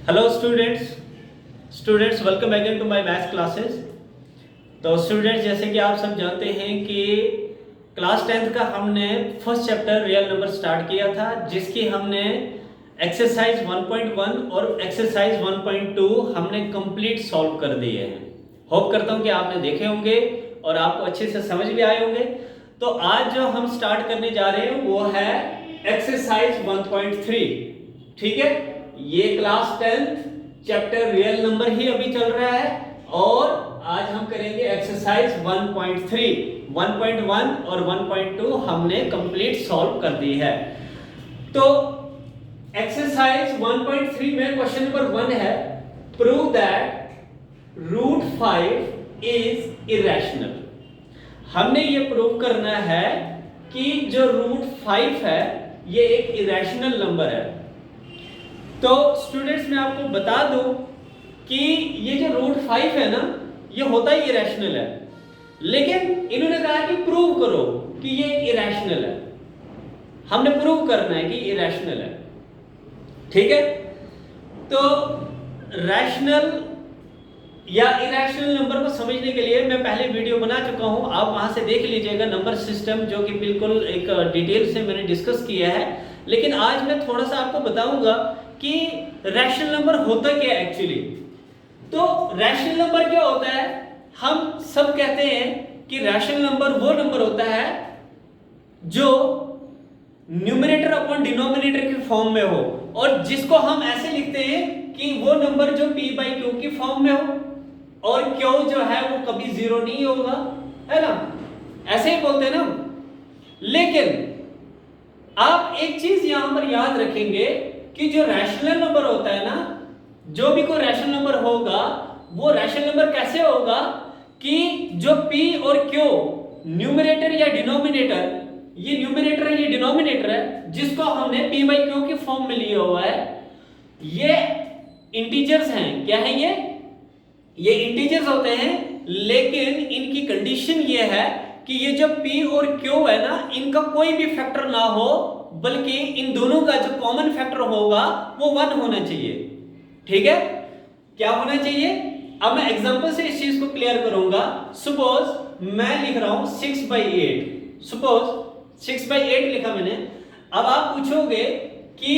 Hello students welcome again to my maths classes. तो students, जैसे कि आप सब जानते हैं कि क्लास 10th का हमने first chapter real number start किया था, जिसकी हमने एक्सरसाइज 1.1 और एक्सरसाइज 1.2 हमने कंप्लीट सॉल्व कर दिए हैं। होप करता हूं कि आपने देखे होंगे और आपको अच्छे से समझ भी आए होंगे। तो आज जो हम स्टार्ट करने जा रहे हैं वो है एक्सरसाइज 1.3। ठीक है, ये class 10th chapter real number ही अभी चल रहा है और आज हम करेंगे एक्सरसाइज 1.3। 1.1 और 1.2 हमने कंप्लीट सॉल्व कर दी है। तो एक्सरसाइज 1.3 में क्वेश्चन नंबर 1 है, prove that root 5 is irrational. हमने ये प्रूव करना है कि जो रूट 5 है ये एक इरेशनल नंबर है। तो स्टूडेंट्स, मैं आपको बता दूं कि ये जो रूट 5 है ना, ये होता ही इरेशनल है, लेकिन इन्होंने कहा कि प्रूव करो कि ये एक इरेशनल है। हमने प्रूव करना है कि इरेशनल है। ठीक है, तो रैशनल या इरेशनल नंबर को समझने के लिए मैं पहले वीडियो बना चुका हूं, आप वहां से देख लीजिएगा नंबर सिस्टम, जो कि बिल्कुल एक डिटेल से मैंने डिस्कस किया है। लेकिन आज मैं थोड़ा सा आपको बताऊंगा कि रैशनल नंबर होता क्या है एक्चुअली। तो रैशनल नंबर क्या होता है, हम सब कहते हैं कि रैशनल नंबर वो नंबर होता है जो न्यूमरेटर अपॉन डिनोमिनेटर के फॉर्म में हो, और जिसको हम ऐसे लिखते हैं कि वो नंबर जो p बाई क्यू की फॉर्म में हो, और क्यू जो है वो कभी जीरो नहीं होगा, है ना, ऐसे ही बोलते हैं ना। लेकिन आप एक चीज यहां पर याद रखेंगे कि जो रैशनल नंबर होता है ना, जो भी कोई रैशनल नंबर होगा वो रैशनल नंबर कैसे होगा कि जो p और q न्यूमरेटर या डिनोमिनेटर, ये न्यूमरेटर है ये डिनोमिनेटर है, जिसको हमने p बाई क्यू की फॉर्म में लिया हुआ है, ये इंटीजर्स हैं। क्या है ये इंटीजर्स होते हैं, लेकिन इनकी कंडीशन ये है कि ये जो p और q है ना, इनका कोई भी फैक्टर ना हो, बल्कि इन दोनों का जो कॉमन फैक्टर होगा वो 1 होना चाहिए। ठीक है, क्या होना चाहिए? अब मैं एग्जांपल से इस चीज को क्लियर करूंगा। सपोज मैं लिख रहा हूं 6/8, सपोज 6/8 लिखा मैंने। अब आप पूछोगे कि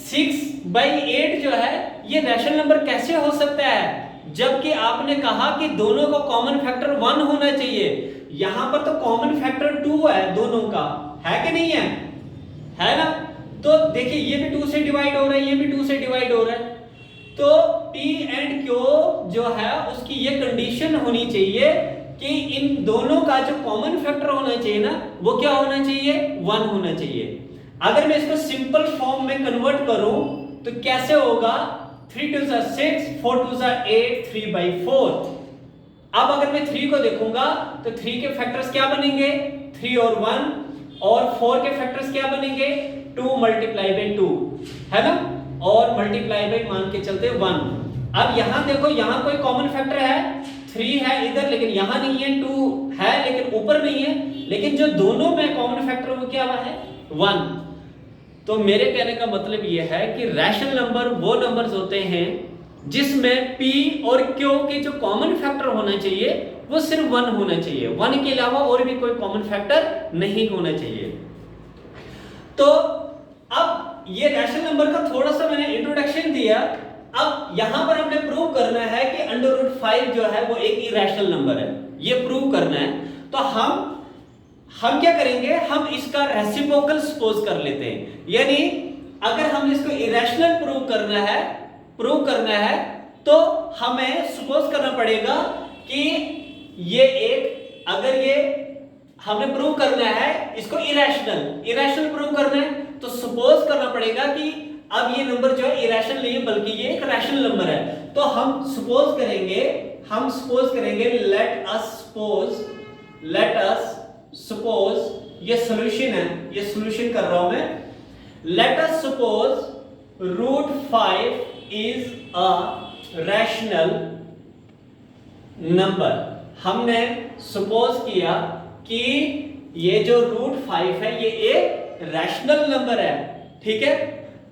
6/8 जो है ये रैशनल नंबर कैसे हो सकता है, जबकि आपने कहा कि दोनों का कॉमन फैक्टर 1 होना चाहिए। यहां पर तो कॉमन फैक्टर 2 है दोनों का, है कि नहीं है ना। तो देखिए, ये भी 2 से डिवाइड हो रहा है, ये भी 2 से डिवाइड हो रहा है। तो p एंड q जो है उसकी ये कंडीशन होनी चाहिए कि इन दोनों का जो कॉमन फैक्टर होना चाहिए ना, वो क्या होना चाहिए? 1 होना चाहिए। अगर मैं इसको सिंपल फॉर्म में कन्वर्ट करूं तो कैसे होगा? 3 2 6, 4 2 8, 3/4। अब अगर मैं 3 को देखूंगा तो 3 के फैक्टर्स क्या बनेंगे? 3 और 1, और 4 के फैक्टर्स क्या बनेंगे? 2 मल्टीप्लाई बाई 2, है ना, और मल्टीप्लाई बाई मान के चलते 1। अब यहां देखो, यहां कोई कॉमन फैक्टर है, 3 है इधर, लेकिन यहां नहीं है, 2 है लेकिन ऊपर नहीं है, लेकिन जो दोनों में कॉमन फैक्टर वो क्या है? 1। तो मेरे कहने का मतलब यह है कि रैशनल नंबर वो नंबर्स होते हैं जिसमें p और q के जो कॉमन फैक्टर होना चाहिए वो सिर्फ 1 होना चाहिए, 1 के अलावा और भी कोई कॉमन फैक्टर नहीं होना चाहिए। तो अब ये रैशनल नंबर का थोड़ा सा मैंने इंट्रोडक्शन दिया। अब यहां पर हमने प्रूव करना है कि √5 जो है वो एक इरेशनल नंबर है, ये प्रूव करना है। तो हम क्या करेंगे, हम इसका रेसिप्रोकल सपोज कर लेते हैं। यानी अगर हम इसको इरेशनल प्रूव करना है तो हमें सपोज करना पड़ेगा कि ये एक, अगर ये हमने प्रूव करना है इसको इरेशनल प्रूव करना है, तो सपोज करना पड़ेगा कि अब ये नंबर जो है इरेशनल नहीं है बल्कि ये एक रैशनल नंबर है। तो हम सपोज करेंगे लेट अस सपोज ये सॉल्यूशन है, ये सॉल्यूशन कर रहा हूं मैं। Let us suppose root 5 is a rational number. हमने सपोज किया कि ये जो रूट 5 है ये एक रैशनल नंबर है। ठीक है,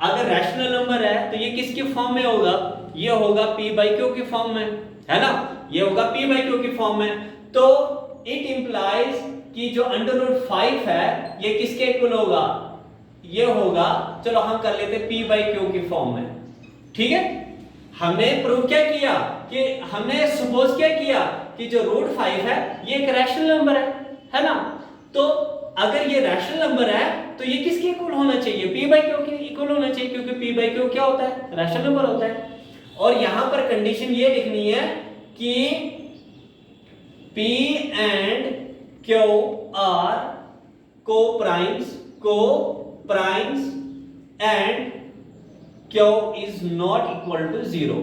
अगर रैशनल नंबर है तो ये किसकी फॉर्म में होगा, ये होगा p बाई क्यू की फॉर्म में, है ना, ये होगा p बाई क्यू की फॉर्म में। तो इट इंप्लाइज कि जो अंडर रूट 5 है ये किसके इक्वल होगा, ये होगा, चलो हम कर लेते p बाई क्यू की फॉर्म में। ठीक है, हमने प्रूव क्या किया कि हमने सपोज क्या किया कि जो रूट 5 है ये एक रैशनल नंबर है ना। तो अगर ये रैशनल नंबर है तो ये किसके इक्वल होना चाहिए, p बाई क्यू के इक्वल होना चाहिए, क्योंकि p बाई क्यू क्या होता है, रैशनल नंबर होता है। और यहां पर कंडीशन ये लिखनी है कि p and q are co-primes and q is not equal to 0।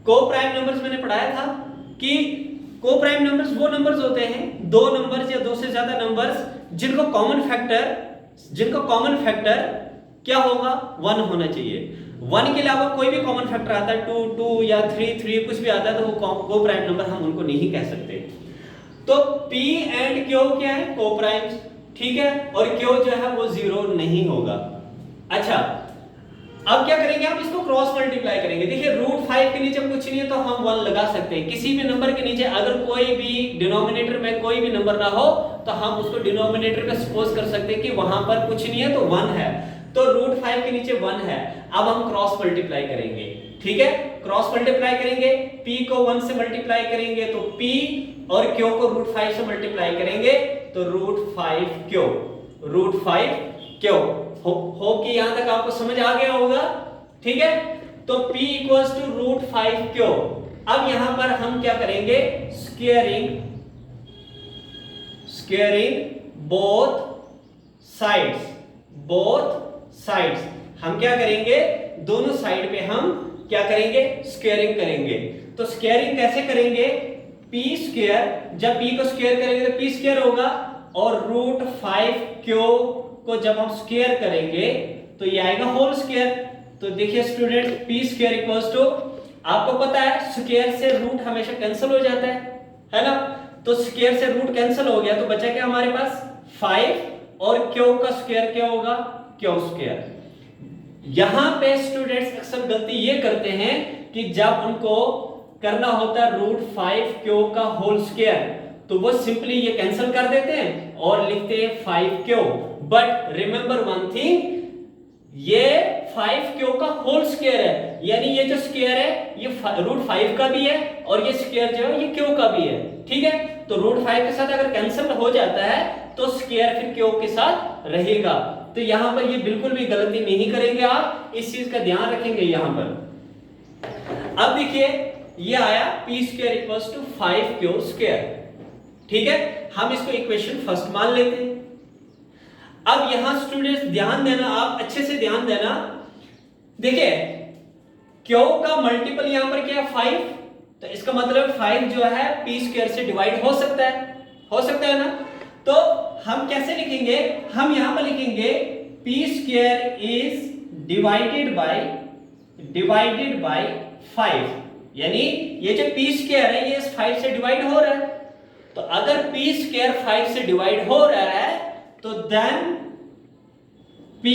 Coprime numbers मैंने पढ़ाया था कि को-प्राइम नंबर्स वो नंबर्स होते हैं, दो नंबर्स या दो से ज्यादा नंबर्स जिनको कॉमन फैक्टर क्या होगा, 1 होना चाहिए। 1 के अलावा कोई भी कॉमन फैक्टर आता है, 2 या 3 कुछ भी आता है, तो वो को-प्राइम नंबर हम उनको नहीं कह सकते। तो p एंड q क्या है, को-प्राइम्स, ठीक है, और q जो है वो 0 नहीं होगा। अच्छा, अब क्या करेंगे, आप इसको क्रॉस मल्टीप्लाई करेंगे। देखिए रूट 5 के नीचे कुछ नहीं है तो हम 1 लगा सकते हैं। किसी भी नंबर के नीचे अगर कोई भी डिनोमिनेटर में कोई भी नंबर ना हो तो हम उसको डिनोमिनेटर पे सपोज कर सकते हैं कि वहां पर कुछ नहीं है तो 1 है। तो रूट 5 के नीचे 1 है। अब हम क्रॉस मल्टीप्लाई करेंगे, ठीक है, क्रॉस मल्टीप्लाई करेंगे, p को 1 से मल्टीप्लाई करेंगे तो p, और q को रूट 5 से मल्टीप्लाई करेंगे तो रूट 5q। हो कि यहां तक आपको समझ आ गया होगा, ठीक है। तो p equals to root 5q। अब यहां पर हम क्या करेंगे, स्क्वेयरिंग बोथ साइड्स। हम क्या करेंगे, दोनों साइड पे हम क्या करेंगे, स्क्वेयरिंग करेंगे। तो स्क्वेयरिंग कैसे करेंगे, p स्क्वायर, जब p को स्क्वायर करेंगे तो p स्क्वायर होगा, और रूट 5q को जब हम स्क्वायर करेंगे तो ये आएगा होल स्क्वायर। तो देखिए student, p square equals to, आपको पता है स्क्वायर से रूट हमेशा कैंसिल हो जाता है ना। तो स्क्वायर से रूट कैंसिल हो गया तो बचा क्या हमारे पास 5, और q का स्क्वायर क्या होगा, q स्क्वायर। यहां पे स्टूडेंट्स अक्सर गलती ये करते हैं कि जब उनको करना होता है रूट 5q का होल स्क्वायर तो वो सिंपली ये कैंसिल कर देते हैं और लिखते हैं 5q। But remember one thing, ये 5q का होल स्क्वायर है, यानी ये जो स्क्वायर है ये रूट 5 का भी है और ये स्क्वायर जो है ये q का भी है, ठीक है। तो रूट 5 के साथ अगर कैंसिल हो जाता है तो स्क्वायर फिर q के साथ रहेगा। तो यहां पर ये बिल्कुल भी गलती नहीं करेंगे, आप इस चीज का ध्यान रखेंगे यहां पर। अब देखिए ये आया p square equals to 5q square, ठीक है, हम इसको इक्वेशन फर्स्ट मान लेते हैं। अब यहां स्टूडेंट्स ध्यान देना, आप अच्छे से ध्यान देना, देखिए q का मल्टीपल यहां पर क्या है 5, तो इसका मतलब 5 जो है p स्क्वायर से डिवाइड हो सकता है ना। तो हम कैसे लिखेंगे, हम यहां पर लिखेंगे p square is divided by 5, यानी ये जो p स्क्वायर है ये इस 5 से डिवाइड हो रहा है। तो अगर p स्क्वायर 5 से डिवाइड हो रहा है तो देन p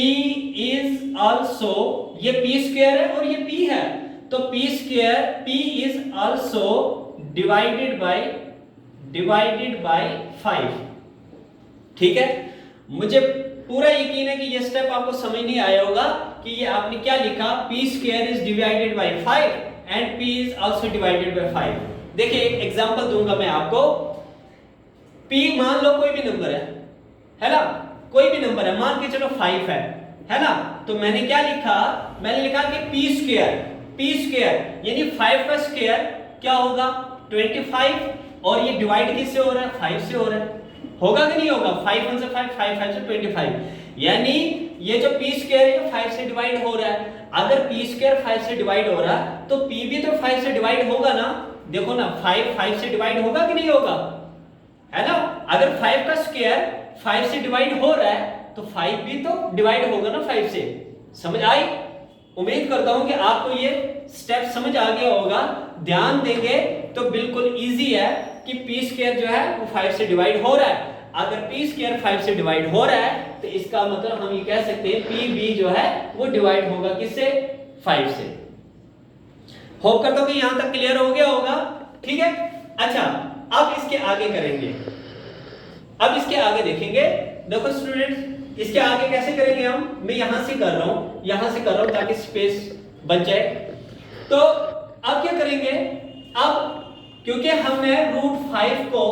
इज आल्सो, ये p स्क्वायर है और ये p है, तो p square p is also divided by 5, ठीक है। मुझे पूरा यकीन है कि ये स्टेप आपको समझ नहीं आया होगा कि ये आपने क्या लिखा, p square is divided by 5 and p is also divided by 5। देखिए एक एग्जांपल दूंगा मैं आपको, p मान लो कोई भी नंबर है ना, कोई भी नंबर है, मान के चलो 5 है ना। तो मैंने क्या लिखा, मैंने लिखा कि p स्क्वायर यानी 5 का स्क्वायर क्या होगा 25, और ये डिवाइड किससे हो रहा है 5 से हो रहा है, होगा कि नहीं होगा, 5 1 से 5, 5 5 से 25, यानी ये जो p स्क्वायर है 5 से डिवाइड हो रहा है। अगर p स्क्वायर 5 से डिवाइड हो रहा है तो p भी तो 5 से डिवाइड होगा ना, देखो ना 5 से डिवाइड होगा कि नहीं होगा, है ना। अगर 5 का स्क्वायर 5 से डिवाइड हो रहा है तो 5 भी तो डिवाइड होगा ना 5 से। समझ आई, उम्मीद करता हूं कि आपको ये स्टेप समझ आ गया होगा। ध्यान देंगे तो बिल्कुल इजी है कि p स्क्वायर जो है वो 5 से डिवाइड हो रहा है। अगर p स्क्वायर 5 से डिवाइड हो रहा है तो इसका मतलब हम ये कह सकते हैं पी बी जो है वो डिवाइड होगा किससे? 5 से। होप करता हूं कि यहां तक क्लियर हो गया होगा। ठीक है, अच्छा अब इसके आगे करेंगे, अब इसके आगे देखेंगे। देखो स्टूडेंट्स, इसके आगे कैसे करेंगे हम, मैं यहां से कर रहा हूं, यहां से कर रहा हूं ताकि स्पेस बच जाए। तो अब क्या करेंगे, अब क्योंकि हमने √5 को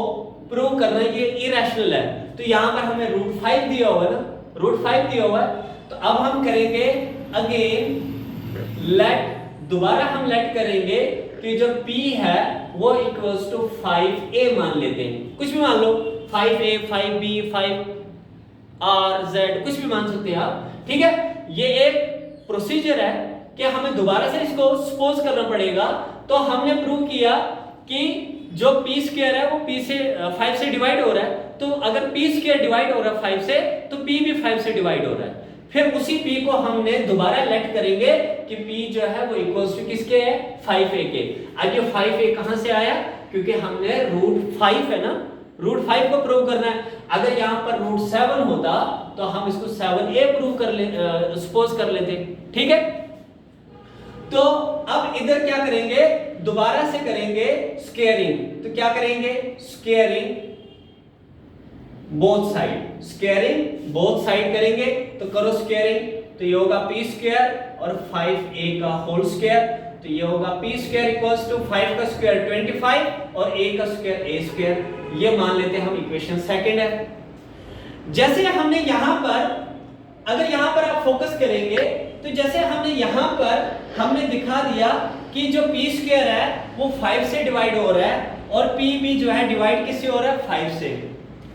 प्रूव करना है ये इरेशनल है, तो यहां पर हमें √5 दिया हुआ है ना, √5 दिया हुआ है। तो अब हम करेंगे अगेन लेट, दोबारा हम लेट करेंगे कि जो p है वो इक्वल्स टू 5a मान लेते हैं, कुछ भी मान लो, 5a 5b 5r z कुछ भी मान सकते हैं आप। ठीक है, ये एक प्रोसीजर है कि हमें दोबारा से इसको सपोज करना पड़ेगा। तो हमने प्रूव किया कि जो p स्क्वायर है वो p से 5 से डिवाइड हो रहा है, तो अगर p स्क्वायर डिवाइड हो रहा है 5 से तो p भी 5 से डिवाइड हो रहा है। फिर उसी p को हमने दोबारा लेट करेंगे कि p जो है वो इक्वल्स टू किसके है, 5a के। अब ये 5a कहां से आया, क्योंकि हमने √5 है ना, √5 को प्रूव करना है। अगर यहां पर √7 होता तो हम इसको 7a प्रूव कर ले, सपोज कर लेते। ठीक है, तो अब इधर क्या करेंगे, दोबारा से करेंगे स्क्वेयरिंग। तो क्या करेंगे, squaring both side, squaring both side करेंगे। तो करो स्क्वेयरिंग, तो ये होगा p स्क्वायर और 5a का होल स्क्वायर, तो ये होगा p स्क्वायर इक्वल्स टू 5 का स्क्वायर 25 और a का स्क्वायर a स्क्वायर। ये मान लेते हैं हम इक्वेशन सेकंड है। जैसे हमने यहां पर, अगर यहां पर आप फोकस करेंगे तो जैसे हमने यहां पर हमने दिखा दिया कि जो p स्क्वायर है वो 5 से डिवाइड हो रहा है और p भी जो है डिवाइड किससे हो रहा है, 5 से।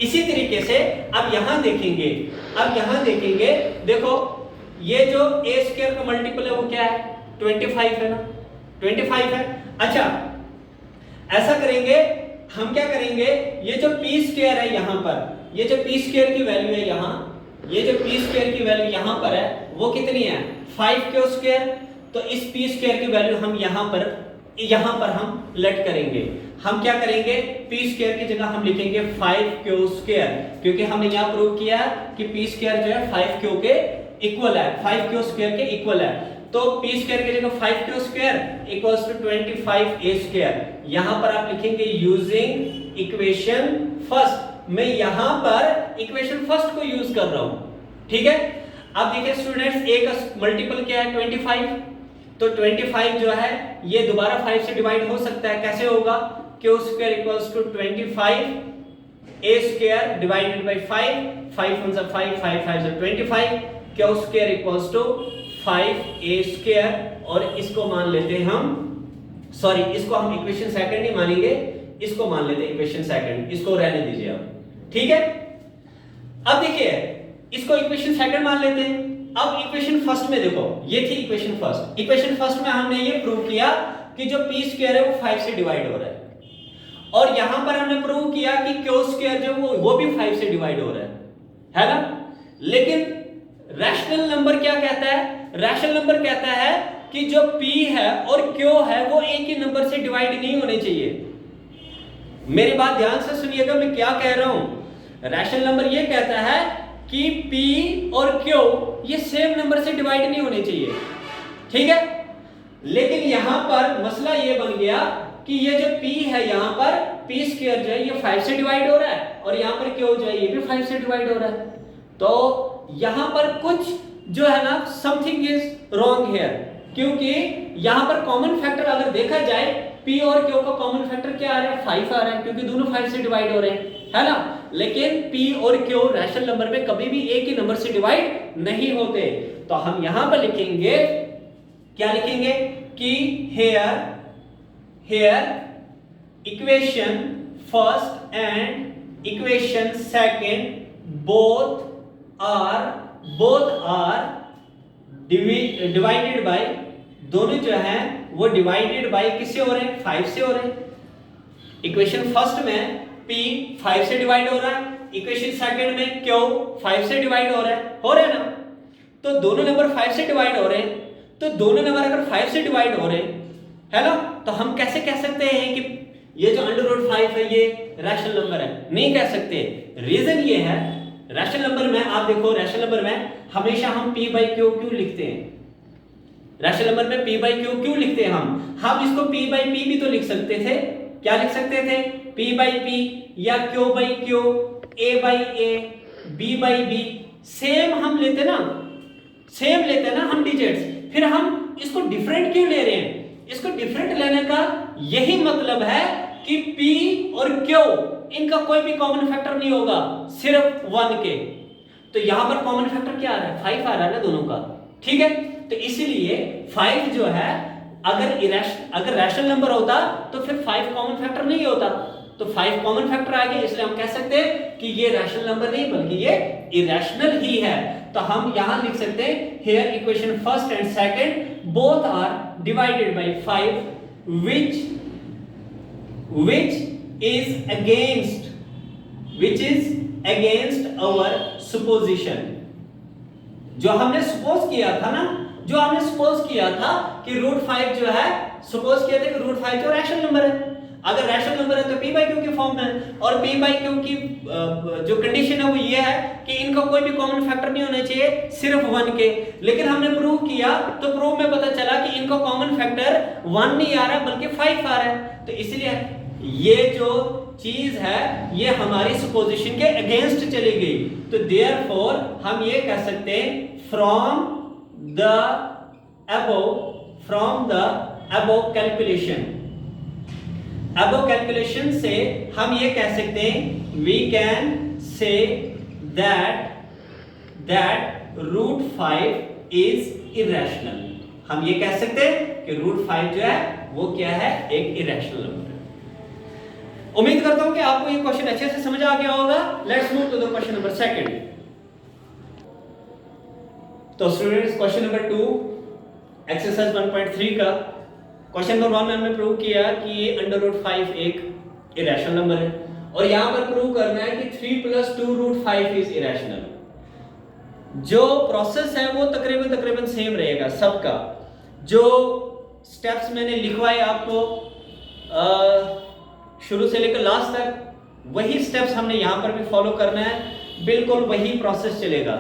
इसी तरीके से अब यहां देखेंगे, अब यहां देखेंगे, देखो ये जो a स्क्वायर का मल्टीपल है वो क्या है, 25 है ना, 25 है। अच्छा ऐसा करेंगे, हम क्या करेंगे, ये जो p स्क्वायर है यहां पर, ये जो p स्क्वायर की वैल्यू है यहां, ये जो p स्क्वायर की वैल्यू यहां पर है वो कितनी है, 5q स्क्वायर। तो इस p स्क्वायर की वैल्यू हम यहां पर हम लेट करेंगे। हम क्या करेंगे, p स्क्वायर की जगह हम लिखेंगे 5q स्क्वायर, क्योंकि हमने यहां प्रूव किया कि p स्क्वायर जो है 5q के इक्वल है, 5q स्क्वायर के इक्वल है। तो p स्क्वायर की जगह 5q square equals to 25a square. यहां पर आप लिखेंगे यूजिंग इक्वेशन फर्स्ट, मैं यहां पर इक्वेशन फर्स्ट को यूज कर रहा हूं। ठीक है, अब देखिए स्टूडेंट्स, a का मल्टीपल क्या है, 25। तो 25 जो है ये दोबारा 5 से डिवाइड हो सकता है, कैसे होगा, q square equals to 25 a square divided by 5, 5 1 5 5 5 25, q square equals to 5a square. और इसको मान लेते हैं हम, सॉरी इसको हम इक्वेशन सेकंड नहीं मानेंगे, इसको मान लेते हैं इक्वेशन सेकंड, इसको रहने दीजिए आप। ठीक है, अब देखिए इसको इक्वेशन सेकंड मान लेते हैं। अब इक्वेशन फर्स्ट में देखो, ये थी इक्वेशन फर्स्ट, इक्वेशन फर्स्ट में हमने ये प्रूव किया कि जो p स्क्वायर है वो 5 से डिवाइड हो रहा है, और यहां पर हमने प्रूव किया कि q स्क्वायर जो वो भी 5 से डिवाइड हो रहा है ना। लेकिन रैशनल नंबर क्या कहता है, रैशनल नंबर कहता है कि जो p है और q है वो एक ही नंबर से डिवाइड नहीं होने चाहिए। मेरी बात ध्यान से सुनिएगा, मैं क्या कह रहा हूं। रैशनल नंबर ये कहता है कि p और q ये सेम नंबर से डिवाइड नहीं होने चाहिए। ठीक है, लेकिन यहां पर मसला ये बन गया कि ये जो p है यहां पर p स्क्वायर जो है ये 5 से डिवाइड हो रहा है और यहां पर q जो है ये भी 5 से डिवाइड हो रहा है। तो यहां पर कुछ जो है ना, समथिंग इज रॉन्ग हियर, क्योंकि यहां पर कॉमन फैक्टर अगर देखा जाए p और q का कॉमन फैक्टर क्या आ रहा है, 5 आ रहा है, क्योंकि दोनों 5 से डिवाइड हो रहे हैं, है ना। लेकिन p और q रैशनल नंबर में कभी भी एक ही नंबर से डिवाइड नहीं होते। तो हम यहां पर लिखेंगे, क्या लिखेंगे कि here equation first and equation second both are divided by, दोनों जो है वो डिवाइडेड बाय किससे हो रहे हैं, 5 से हो रहे हैं। इक्वेशन फर्स्ट में p 5 से डिवाइड हो रहा है, इक्वेशन सेकंड में q 5 से डिवाइड हो रहा है ना। तो दोनों नंबर 5 से डिवाइड हो रहे हैं, तो दोनों नंबर अगर 5 से डिवाइड हो रहे हैं, है ना, तो हम कैसे कह सकते हैं कि ये जो √5 है ये रैशनल नंबर है, नहीं कह सकते। रीजन ये है रैशनल नंबर में आप देखो, रैशनल नंबर में हमेशा हम p बाई क्यू क्यों लिखते हैं? रैशनल नंबर में p बाई क्यू क्यों लिखते हैं? हम इसको p बाई p भी तो लिख सकते थे। क्या लिख सकते थे? p बाई p या q by q, a by a, b by b। Same हम लेते ना, सेम लेते ना हम डिजिट्स, फिर हम इसको डिफरेंट क्यों ले रहे हैं? इसको डिफरेंट लेने का यही मतलब है कि p और q इनका कोई भी कॉमन फैक्टर नहीं होगा, सिर्फ 1 के। तो यहां पर कॉमन फैक्टर क्या आ रहा है? 5 आ रहा है ना दोनों का, ठीक है। तो इसीलिए 5 जो है, अगर रैशनल नंबर होता तो फिर 5 कॉमन फैक्टर नहीं होता, तो 5 कॉमन फैक्टर आ गए, इसलिए हम कह सकते हैं कि ये रैशनल नंबर नहीं बल्कि ये इरेशनल ही है। तो हम यहां लिख सकते हैं, here equation first and second both are divided by 5 which is against our supposition। जो हमने सपोज किया था ना, जो हमने सपोज किया था कि √5 जो है, सपोज किया था कि √5 जो रैशनल नंबर है। अगर रैशनल नंबर है तो p बाई क्यू के फॉर्म में, और p बाई क्यू की जो कंडीशन है वो ये है कि इनका कोई भी कॉमन फैक्टर नहीं होना चाहिए, सिर्फ 1 के। लेकिन हमने प्रूव किया तो प्रूव में पता चला कि इनका कॉमन फैक्टर 1 नहीं आ रहा बल्कि 5 आ रहा है। तो इसलिए ये जो चीज है ये हमारी सुपोजिशन के अगेंस्ट चली गई। तो देयरफॉर हम ये कह सकते हैं फ्रॉम द अबव कैलकुलेशन से हम ये कह सकते हैं, we can say that √5 is irrational. हम ये कह सकते हैं कि √5 जो है वो क्या है? एक इरेशनल नंबर है। उम्मीद करता हूं कि आपको ये क्वेश्चन अच्छे से समझ आ गया होगा। Let's move to the question number second. तो स्टूडेंट्स, क्वेश्चन नंबर 2 एक्सरसाइज 1.3 का क्वेश्चन नंबर 1 में हमने प्रूव किया कि ये √5 एक इरेशनल नंबर है, और यहां पर प्रूव करना है कि 3 + 2√5 इज इरेशनल। जो प्रोसेस है वो तकरीबन सेम रहेगा सबका। जो स्टेप्स मैंने लिखवाए आपको शुरू से लेकर लास्ट तक, वही स्टेप्स हमने यहां पर भी फॉलो करना है, बिल्कुल वही प्रोसेस चलेगा।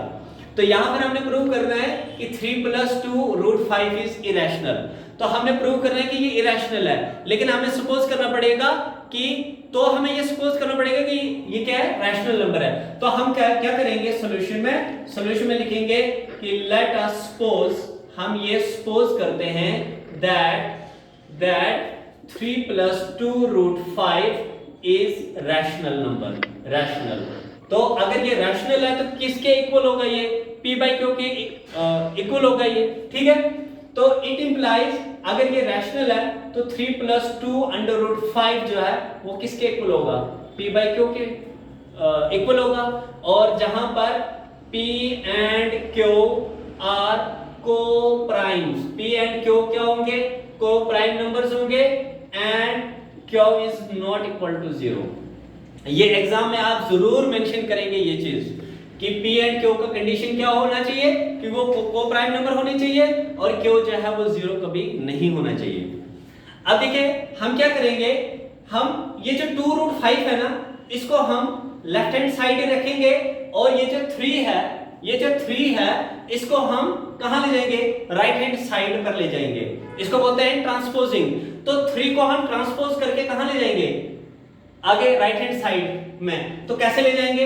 तो यहां पर हमने प्रूव करना है कि 3 + 2√5 इज इरेशनल। तो हमने प्रूव करना है कि ये इरेशनल है, लेकिन हमें सपोज करना पड़ेगा कि, तो हमें ये सपोज करना पड़ेगा कि ये क्या है? रैशनल नंबर है। तो हम क्या करेंगे? सॉल्यूशन में लिखेंगे कि लेट अस सपोज, हम ये सपोज करते हैं that 3 + 2√5 is rational number. Rational, तो अगर ये रैशनल है तो किसके इक्वल होगा? ये p बाई क्यू के इक्वल होगा ये, ठीक है। तो इट इंप्लाइज अगर ये रैशनल है तो 3 + 2√5 जो है वो किसके इक्वल होगा? p बाई क्यू के इक्वल होगा। और जहां पर p and q are coprimes, p and q क्या होंगे? को प्राइम नंबर्स होंगे, and q is not equal to 0। ये एग्जाम में आप जरूर मेंशन करेंगे ये चीज कि p एंड q का कंडीशन क्या होना चाहिए कि वो को प्राइम नंबर होने चाहिए, और q जो है वो 0 कभी नहीं होना चाहिए। अब देखिए हम क्या करेंगे, हम ये जो 2√5 है ना, इसको हम लेफ्ट हैंड साइड रखेंगे, और ये जो 3 है इसको हम कहां ले जाएंगे? राइट हैंड साइड पर ले जाएंगे। इसको बोलते हैं ट्रांसपोजिंग। तो 3 को हम ट्रांसपोज करके कहां ले जाएंगे? आगे राइट हैंड साइड में। तो कैसे ले जाएंगे?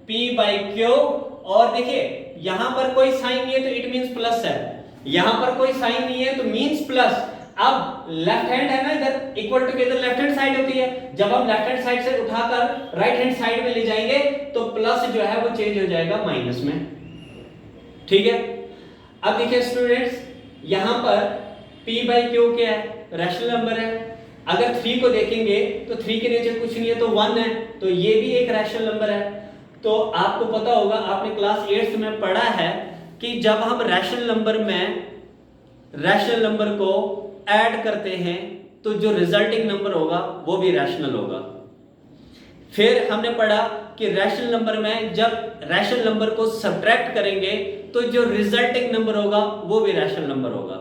p बाई क्यू, और देखिए यहां पर कोई साइन नहीं है तो इट मींस प्लस है, यहां पर कोई साइन नहीं है तो मींस प्लस। अब लेफ्ट हैंड है ना, इधर इक्वल टू के इधर लेफ्ट हैंड साइड होती है, जब हम लेफ्ट हैंड साइड से उठाकर राइट हैंड साइड में ले जाएंगे तो प्लस जो है वो चेंज हो जाएगा माइनस में, ठीक है। अब देखिए स्टूडेंट्स, यहां पर p बाई क्यू क्या है? रैशनल नंबर है। अगर 3 को देखेंगे तो 3 के नीचे कुछ नहीं है तो 1 है, तो ये भी एक रैशनल नंबर है। तो आपको पता होगा, आपने क्लास 8th में पढ़ा है कि जब हम रैशनल नंबर को ऐड करते हैं तो जो रिजल्टिंग नंबर होगा वो भी रैशनल होगा। फिर हमने पढ़ा कि रैशनल नंबर में जब रैशनल नंबर को सब्ट्रैक्ट करेंगे तो जो रिजल्टिंग नंबर होगा वो भी रैशनल नंबर होगा।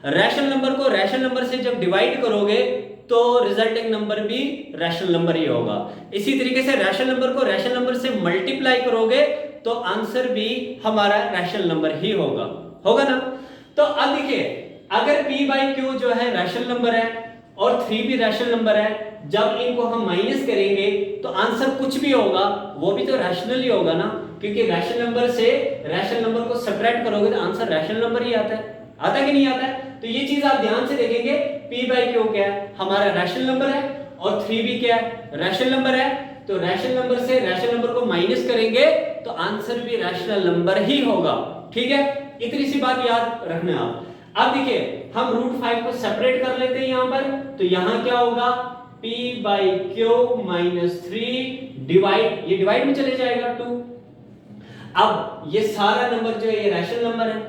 रैशनल नंबर को रैशनल नंबर से जब डिवाइड करोगे तो रिजल्टिंग नंबर भी रैशनल नंबर ही होगा। इसी तरीके से रैशनल नंबर को रैशनल नंबर से मल्टीप्लाई करोगे तो आंसर भी हमारा रैशनल नंबर ही होगा ना। तो अब देखिए, अगर p बाई क्यू जो है रैशनल नंबर है और 3 भी रैशनल नंबर है, जब इनको हम माइनस करेंगे तो आंसर कुछ भी होगा वो भी तो रैशनल ही होगा ना, क्योंकि रैशनल नंबर से रैशनल नंबर को सब्ट्रैक्ट करोगे तो आंसर रैशनल नंबर ही आता है कि नहीं आता है। तो ये चीज आप ध्यान से देखेंगे, p बाई क्यू क्या है, हमारा रैशनल नंबर है और 3 भी क्या है, रैशनल नंबर है। तो रैशनल नंबर से रैशनल नंबर को माइनस करेंगे तो आंसर भी रैशनल नंबर ही होगा। ठीक है, इतनी सी बात याद रखना आप। अब देखिए, हम √5 को सेपरेट कर लेते हैं यहां पर, तो यहां क्या होगा, p by q minus 3 divide, ये डिवाइड में चले जाएगा 2। अब ये सारा नंबर जो है ये रैशनल नंबर है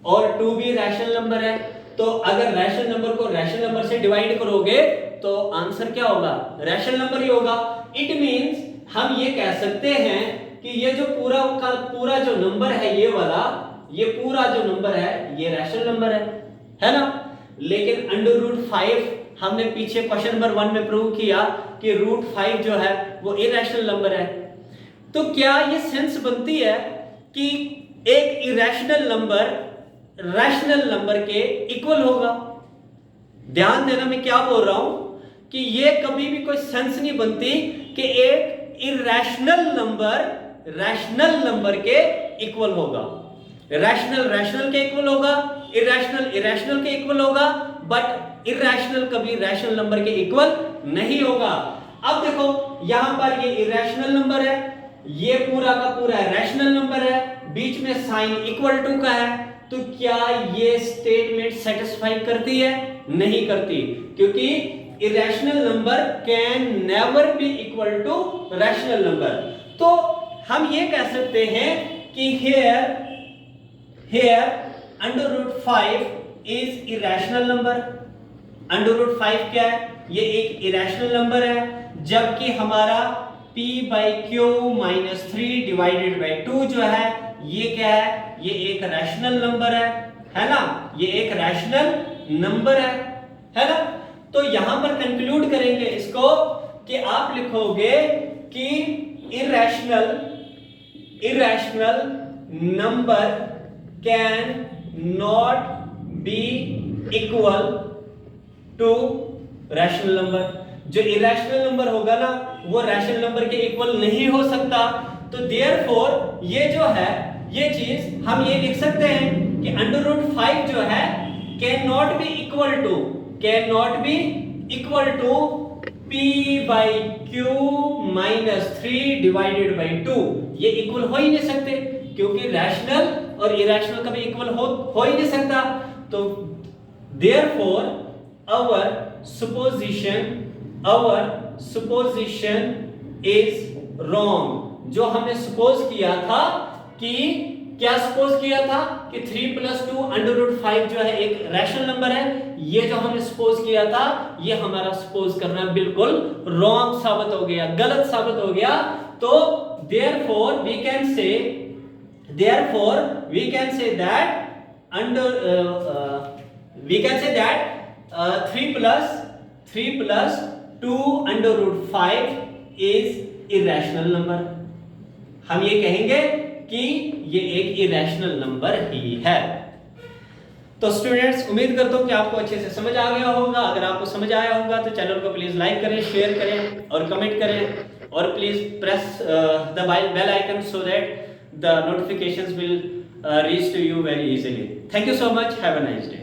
और 2 भी रैशनल नंबर है, तो अगर रैशनल नंबर को रैशनल नंबर से डिवाइड करोगे तो आंसर क्या होगा, रैशनल नंबर ही होगा। इट मींस हम ये कह सकते हैं कि ये जो पूरा का पूरा जो नंबर है, ये वाला, ये पूरा जो नंबर है ये रैशनल नंबर है ना। लेकिन √5 हमने पीछे क्वेश्चन नंबर 1 में प्रूव किया कि √5 जो है वो इरेशनल नंबर है। तो क्या ये सेंस बनती है कि एक इरेशनल नंबर रैशनल नंबर के इक्वल होगा? ध्यान देना मैं क्या बोल रहा हूं कि ये कभी भी कोई सेंस नहीं बनती कि एक इरेशनल नंबर रैशनल नंबर के इक्वल होगा। रैशनल रैशनल के इक्वल होगा, इरेशनल इरेशनल के इक्वल होगा, बट इरेशनल कभी रैशनल नंबर के इक्वल नहीं होगा। अब देखो यहां पर ये इरेशनल नंबर है, ये पूरा का पूरा रैशनल नंबर है, बीच में साइन इक्वल टू का है, तो क्या ये स्टेटमेंट सेटिस्फाई करती है? नहीं करती, क्योंकि irrational number can never be equal to rational number. तो हम ये कह सकते हैं कि here √5 is irrational number। √5 क्या है? ये एक irrational नंबर है, जबकि हमारा p by q minus 3 divided by 2 जो है ये क्या है? ये एक रैशनल नंबर है ना, ये एक रैशनल नंबर है ना। तो यहां पर कंक्लूड करेंगे इसको कि आप लिखोगे कि irrational number can not be equal to rational number। जो irrational नंबर होगा ना वो रैशनल नंबर के इक्वल नहीं हो सकता। तो देयरफॉर ये जो है ये चीज हम ये लिख सकते हैं कि √5 जो है cannot be equal to p by q minus 3 divided by 2। ये इक्वल हो ही नहीं सकते, क्योंकि रैशनल और इरेशनल कभी इक्वल हो ही नहीं सकता। तो देयरफॉर आवर सुपोजिशन इज रॉन्ग। जो हमने सपोज किया था कि क्या सपोज किया था कि 3 + 2 √5 जो है एक रैशनल नंबर है, ये जो हमने सपोज किया था ये हमारा सपोज करना बिल्कुल रॉन्ग साबित हो गया, गलत साबित हो गया। तो therefore we can say that 3 + 2 √5 is irrational number। हम ये कहेंगे कि ये एक इरेशनल नंबर ही है। तो स्टूडेंट्स, उम्मीद करता हूं कि आपको अच्छे से समझ आ गया होगा। अगर आपको समझ आया होगा तो चैनल को प्लीज लाइक करें, शेयर करें और कमेंट करें, और please press the bell icon so that the notifications will reach to you very easily। Thank you so much. Have a nice day.